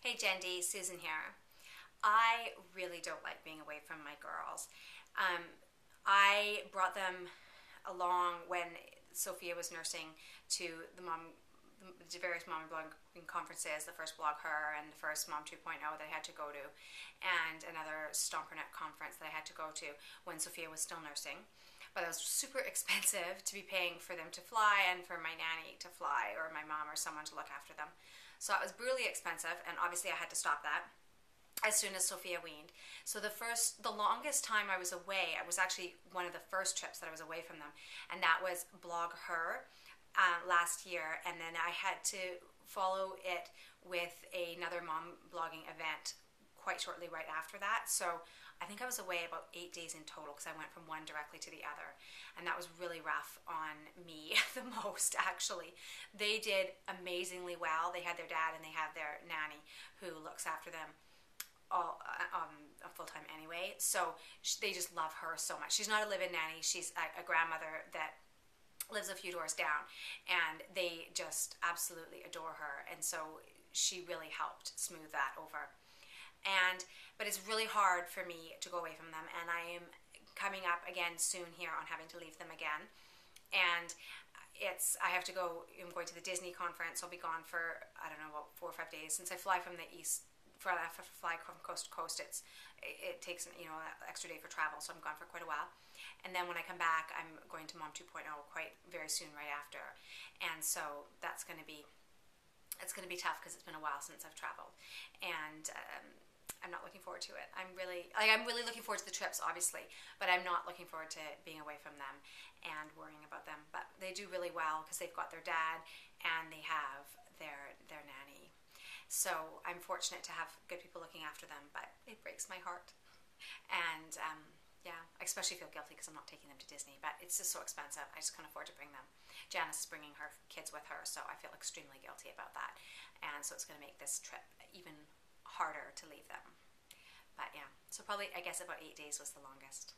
Hey Jendi, Susan here. I really don't like being away from my girls. Um, I brought them along when Sophia was nursing to the various mom blogging conferences, the first Blog Her and the first Mom 2.0 that I had to go to, and another Stompernet conference that I had to go to when Sophia was still nursing. But it was super expensive to be paying for them to fly and for my nanny to fly or my mom or someone to look after them. So it was brutally expensive, and obviously I had to stop that as soon as Sophia weaned. So the longest time I was away, it was actually one of the first trips that I was away from them, and that was Blog Her last year, and then I had to follow it with another mom blogging event quite shortly right after that. So I think I was away about 8 days in total because I went from one directly to the other, and that was really rough on me the most, actually. They did amazingly well. They had their dad and they have their nanny who looks after them all full time anyway. So they just love her so much. She's not a live-in nanny. She's a grandmother that lives a few doors down, and they just absolutely adore her. And so she really helped smooth that over. But it's really hard for me to go away from them, and I am coming up again soon here on having to leave them again. And I have to go. I'm going to the Disney conference. I'll be gone for, I don't know, about 4 or 5 days. Since I fly from the east, fly from coast to coast, it takes an extra day for travel, so I'm gone for quite a while. And then when I come back, I'm going to Mom 2.0 quite very soon right after, and so it's going to be tough because it's been a while since I've traveled, and I'm not looking forward to it. I'm really looking forward to the trips, obviously, but I'm not looking forward to being away from them and worrying about them. But they do really well because they've got their dad and they have their nanny. So I'm fortunate to have good people looking after them, but it breaks my heart. And yeah, I especially feel guilty because I'm not taking them to Disney, but it's just so expensive. I just can't afford to bring them. Janice is bringing her kids with her, so I feel extremely guilty about that. And so it's going to make this trip even harder to leave them. But yeah, so probably I guess about 8 days was the longest.